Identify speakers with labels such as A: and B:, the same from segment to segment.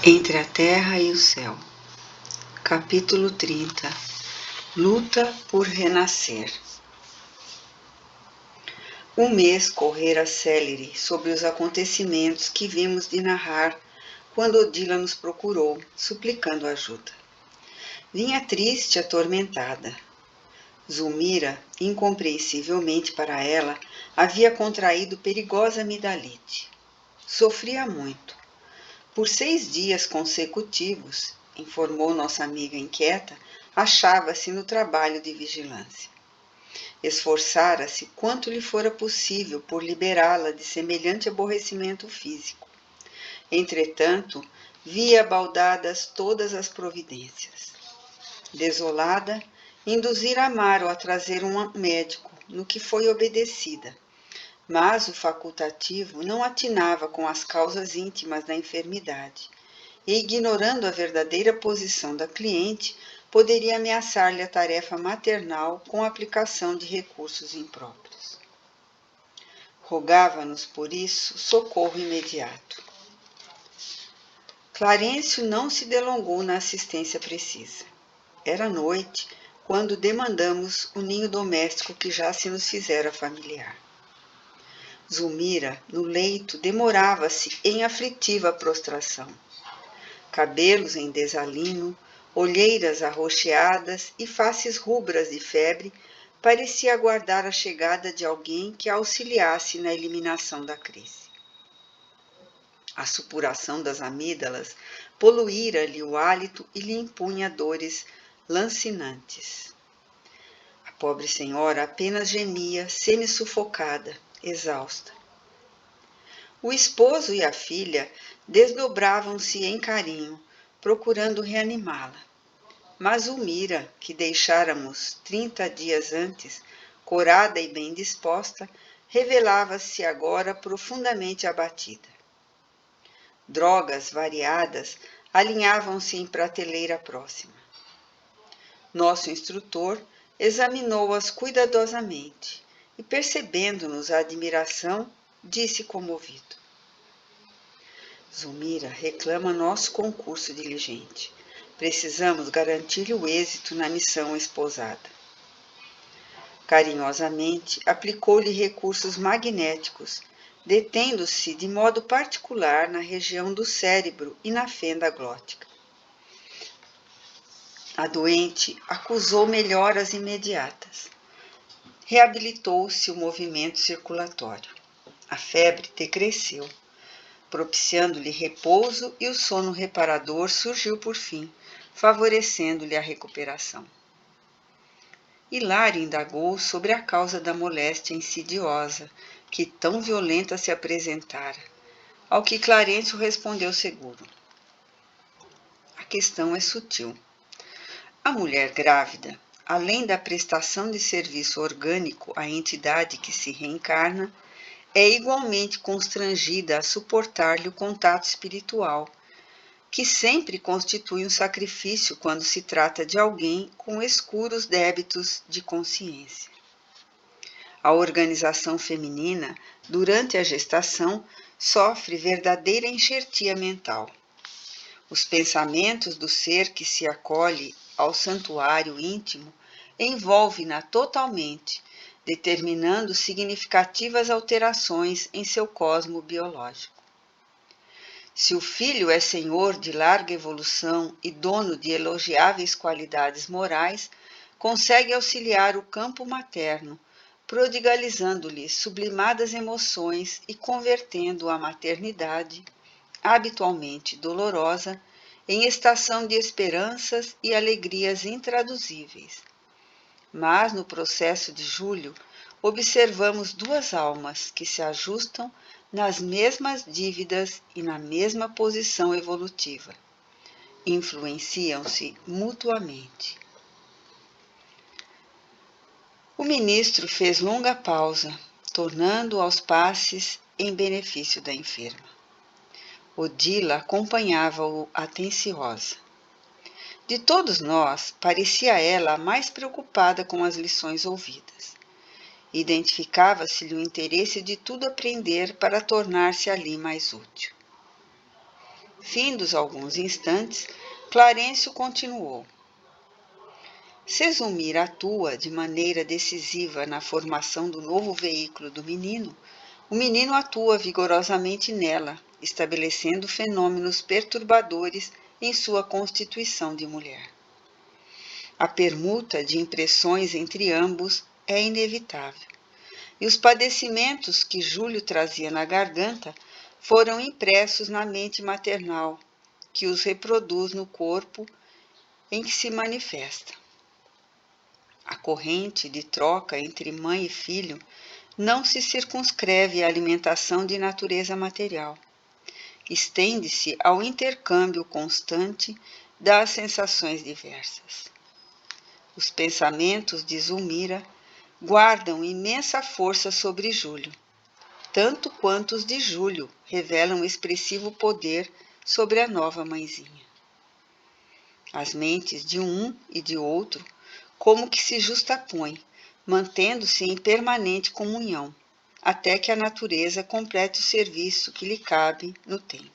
A: Entre a terra e o céu. Capítulo 30. Luta por renascer. Um mês correra célere sobre os acontecimentos que vimos de narrar quando Odila nos procurou, suplicando ajuda. Vinha triste, atormentada. Zulmira, incompreensivelmente para ela, havia contraído perigosa amidalite. Sofria muito. Por 6 dias consecutivos, informou nossa amiga inquieta, achava-se no trabalho de vigilância. Esforçara-se quanto lhe fora possível por liberá-la de semelhante aborrecimento físico. Entretanto, via baldadas todas as providências. Desolada, induzira Amaro a trazer um médico, no que foi obedecida. Mas o facultativo não atinava com as causas íntimas da enfermidade, e, ignorando a verdadeira posição da cliente, poderia ameaçar-lhe a tarefa maternal com a aplicação de recursos impróprios. Rogava-nos, por isso, socorro imediato. Clarencio não se delongou na assistência precisa. Era noite, quando demandamos o ninho doméstico que já se nos fizera familiar. Zulmira, no leito, demorava-se em aflitiva prostração. Cabelos em desalinho, olheiras arroxeadas e faces rubras de febre, parecia aguardar a chegada de alguém que a auxiliasse na eliminação da crise. A supuração das amígdalas poluíra-lhe o hálito e lhe impunha dores lancinantes. A pobre senhora apenas gemia, semi-sufocada, exausta. O esposo e a filha desdobravam-se em carinho, procurando reanimá-la. Mas Zulmira, que deixáramos 30 dias antes, corada e bem disposta, revelava-se agora profundamente abatida. Drogas variadas alinhavam-se em prateleira próxima. Nosso instrutor examinou-as cuidadosamente e, percebendo-nos a admiração, disse comovido: Zulmira reclama nosso concurso diligente. Precisamos garantir-lhe o êxito na missão esposada. Carinhosamente, aplicou-lhe recursos magnéticos, detendo-se de modo particular na região do cérebro e na fenda glótica. A doente acusou melhoras imediatas. Reabilitou-se o movimento circulatório. A febre decresceu, propiciando-lhe repouso, e o sono reparador surgiu por fim, favorecendo-lhe a recuperação. Hilário indagou sobre a causa da moléstia insidiosa que tão violenta se apresentara, ao que Clarencio respondeu seguro: a questão é sutil. A mulher grávida, além da prestação de serviço orgânico à entidade que se reencarna, é igualmente constrangida a suportar-lhe o contato espiritual, que sempre constitui um sacrifício quando se trata de alguém com escuros débitos de consciência. A organização feminina, durante a gestação, sofre verdadeira enxertia mental. Os pensamentos do ser que se acolhe ao santuário íntimo envolvem-na totalmente, determinando significativas alterações em seu cosmo biológico. Se o filho é senhor de larga evolução e dono de elogiáveis qualidades morais, consegue auxiliar o campo materno, prodigalizando-lhe sublimadas emoções e convertendo a maternidade, habitualmente dolorosa, em estação de esperanças e alegrias intraduzíveis. Mas no processo de Júlio, observamos 2 almas que se ajustam nas mesmas dívidas e na mesma posição evolutiva. Influenciam-se mutuamente. O ministro fez longa pausa, tornando aos passes em benefício da enferma. Odila acompanhava-o atenciosa. De todos nós, parecia ela a mais preocupada com as lições ouvidas. Identificava-se-lhe o interesse de tudo aprender para tornar-se ali mais útil. Findos alguns instantes, Clarencio continuou. Sesumir atua de maneira decisiva na formação do novo veículo do menino, o menino atua vigorosamente nela, estabelecendo fenômenos perturbadores em sua constituição de mulher. A permuta de impressões entre ambos é inevitável, e os padecimentos que Júlio trazia na garganta foram impressos na mente maternal, que os reproduz no corpo em que se manifesta. A corrente de troca entre mãe e filho não se circunscreve à alimentação de natureza material. Estende-se ao intercâmbio constante das sensações diversas. Os pensamentos de Zulmira guardam imensa força sobre Júlio, tanto quanto os de Júlio revelam expressivo poder sobre a nova mãezinha. As mentes de um e de outro como que se justapõem, mantendo-se em permanente comunhão, até que a natureza complete o serviço que lhe cabe no tempo.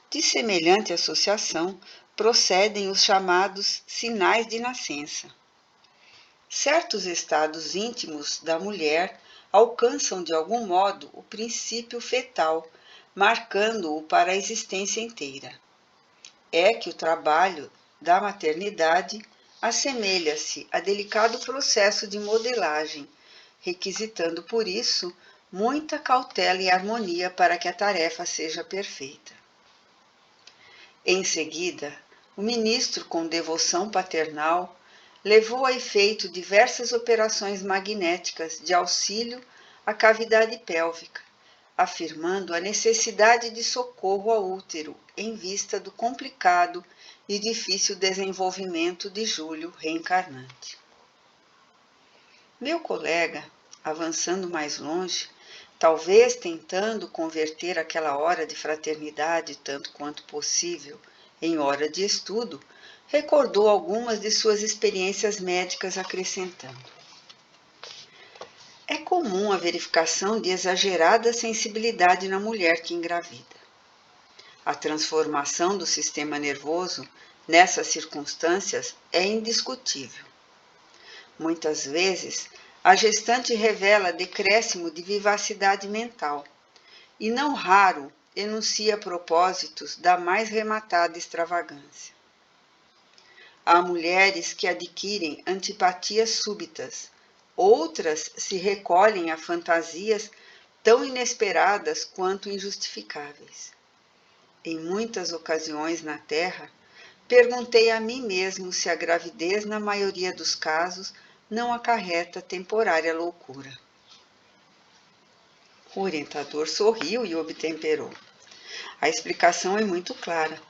A: De semelhante associação procedem os chamados sinais de nascença. Certos estados íntimos da mulher alcançam de algum modo o princípio fetal, marcando-o para a existência inteira. É que o trabalho da maternidade assemelha-se a delicado processo de modelagem, requisitando por isso muita cautela e harmonia para que a tarefa seja perfeita. Em seguida, o ministro, com devoção paternal, levou a efeito diversas operações magnéticas de auxílio à cavidade pélvica, afirmando a necessidade de socorro ao útero em vista do complicado e difícil desenvolvimento de Júlio reencarnante. Meu colega, avançando mais longe, talvez tentando converter aquela hora de fraternidade tanto quanto possível em hora de estudo, recordou algumas de suas experiências médicas, acrescentando: é comum a verificação de exagerada sensibilidade na mulher que engravida. A transformação do sistema nervoso nessas circunstâncias é indiscutível. Muitas vezes, a gestante revela decréscimo de vivacidade mental e, não raro, enuncia propósitos da mais rematada extravagância. Há mulheres que adquirem antipatias súbitas, outras se recolhem a fantasias tão inesperadas quanto injustificáveis. Em muitas ocasiões na Terra, perguntei a mim mesmo se a gravidez, na maioria dos casos, não acarreta temporária loucura. O orientador sorriu e obtemperou. A explicação é muito clara.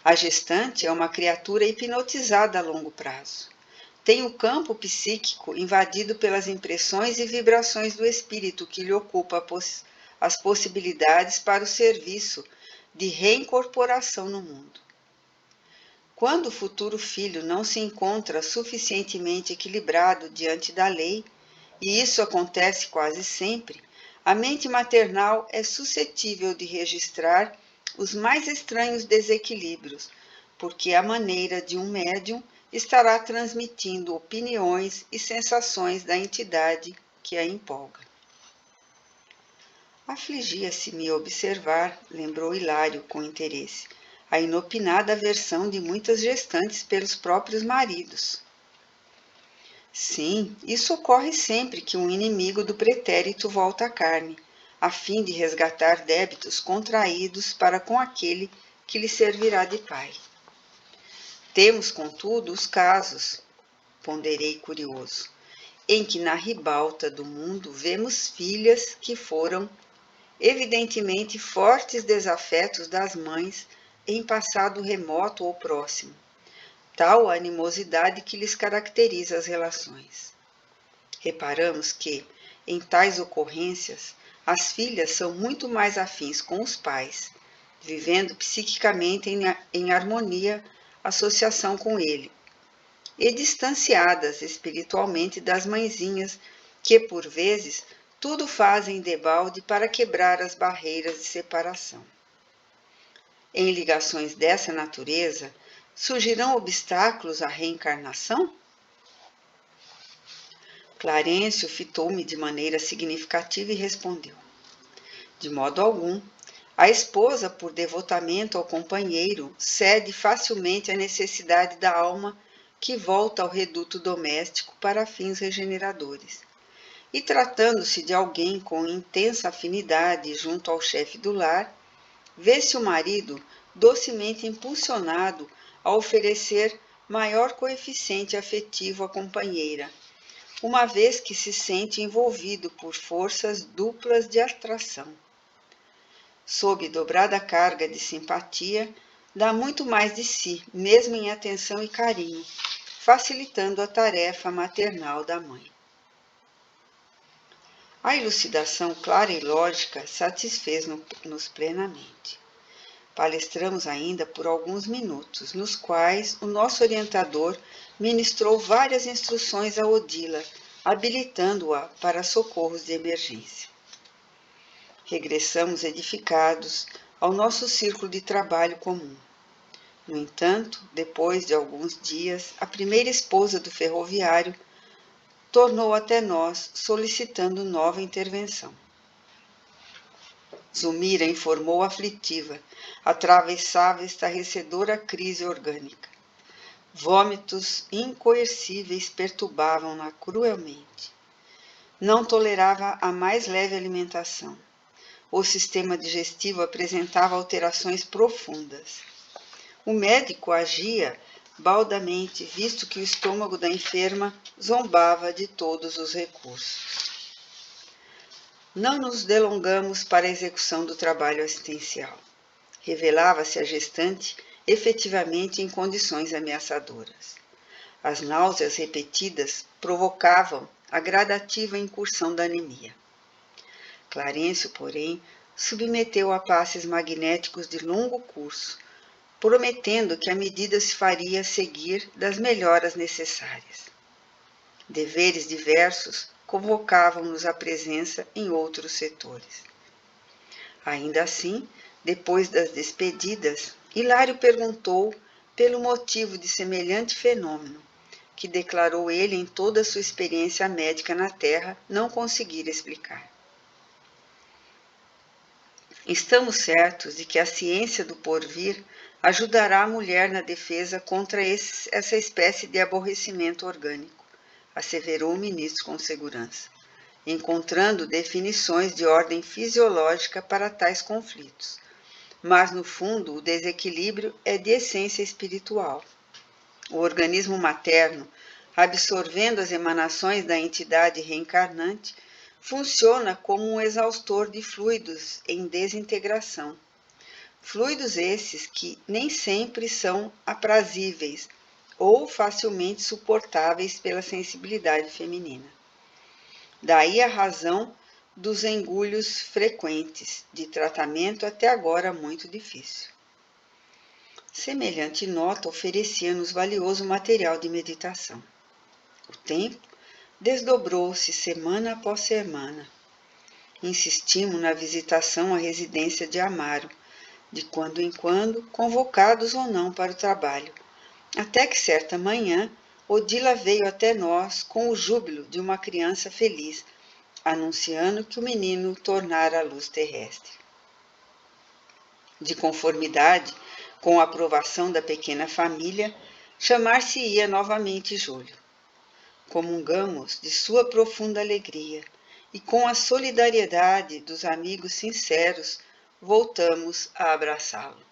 A: A gestante é uma criatura hipnotizada a longo prazo. Tem o campo psíquico invadido pelas impressões e vibrações do espírito que lhe ocupa as possibilidades para o serviço de reincorporação no mundo. Quando o futuro filho não se encontra suficientemente equilibrado diante da lei, e isso acontece quase sempre, a mente maternal é suscetível de registrar os mais estranhos desequilíbrios, porque à maneira de um médium estará transmitindo opiniões e sensações da entidade que a empolga. Afligia-se-me observar, lembrou Hilário com interesse, a inopinada aversão de muitas gestantes pelos próprios maridos. Sim, isso ocorre sempre que um inimigo do pretérito volta à carne, a fim de resgatar débitos contraídos para com aquele que lhe servirá de pai. Temos, contudo, os casos, ponderei curioso, em que na ribalta do mundo vemos filhas que foram evidentemente fortes desafetos das mães em passado remoto ou próximo, tal a animosidade que lhes caracteriza as relações. Reparamos que, em tais ocorrências, as filhas são muito mais afins com os pais, vivendo psiquicamente em harmonia, associação com ele, e distanciadas espiritualmente das mãezinhas, que, por vezes, tudo fazem debalde para quebrar as barreiras de separação. em ligações dessa natureza, surgirão obstáculos à reencarnação? Clarencio fitou-me de maneira significativa e respondeu: de modo algum. A esposa, por devotamento ao companheiro, cede facilmente à necessidade da alma que volta ao reduto doméstico para fins regeneradores. E tratando-se de alguém com intensa afinidade junto ao chefe do lar, vê-se o marido docemente impulsionado a oferecer maior coeficiente afetivo à companheira, uma vez que se sente envolvido por forças duplas de atração. Sob dobrada carga de simpatia, dá muito mais de si, mesmo em atenção e carinho, facilitando a tarefa maternal da mãe. A elucidação clara e lógica satisfez-nos plenamente. Palestramos ainda por alguns minutos, nos quais o nosso orientador ministrou várias instruções a Odila, habilitando-a para socorros de emergência. Regressamos edificados ao nosso círculo de trabalho comum. No entanto, depois de alguns dias, a primeira esposa do ferroviário tornou até nós, solicitando nova intervenção. Zulmira informou aflitiva, atravessava estarrecedora crise orgânica. Vômitos incoercíveis perturbavam-na cruelmente. Não tolerava a mais leve alimentação. O sistema digestivo apresentava alterações profundas. O médico agia baldamente, visto que o estômago da enferma zombava de todos os recursos. Não nos delongamos para a execução do trabalho assistencial. Revelava-se a gestante efetivamente em condições ameaçadoras. As náuseas repetidas provocavam a gradativa incursão da anemia. Clarencio, porém, submeteu a passes magnéticos de longo curso, prometendo que a medida se faria seguir das melhoras necessárias. Deveres diversos convocavam-nos à presença em outros setores. Ainda assim, depois das despedidas, Hilário perguntou pelo motivo de semelhante fenômeno, que declarou ele em toda a sua experiência médica na Terra não conseguir explicar. Estamos certos de que a ciência do porvir ajudará a mulher na defesa contra essa espécie de aborrecimento orgânico, asseverou o ministro com segurança, encontrando definições de ordem fisiológica para tais conflitos. Mas, no fundo, o desequilíbrio é de essência espiritual. O organismo materno, absorvendo as emanações da entidade reencarnante, funciona como um exaustor de fluidos em desintegração. Fluidos esses que nem sempre são aprazíveis ou facilmente suportáveis pela sensibilidade feminina. Daí a razão dos engulhos frequentes, de tratamento até agora muito difícil. Semelhante nota oferecia-nos valioso material de meditação. O tempo desdobrou-se semana após semana. Insistimos na visitação à residência de Amaro, de quando em quando, convocados ou não para o trabalho, até que certa manhã Odila veio até nós com o júbilo de uma criança feliz, anunciando que o menino tornara a luz terrestre. De conformidade com a aprovação da pequena família, chamar-se-ia novamente Júlio. Comungamos de sua profunda alegria e, com a solidariedade dos amigos sinceros, voltamos a abraçá-lo.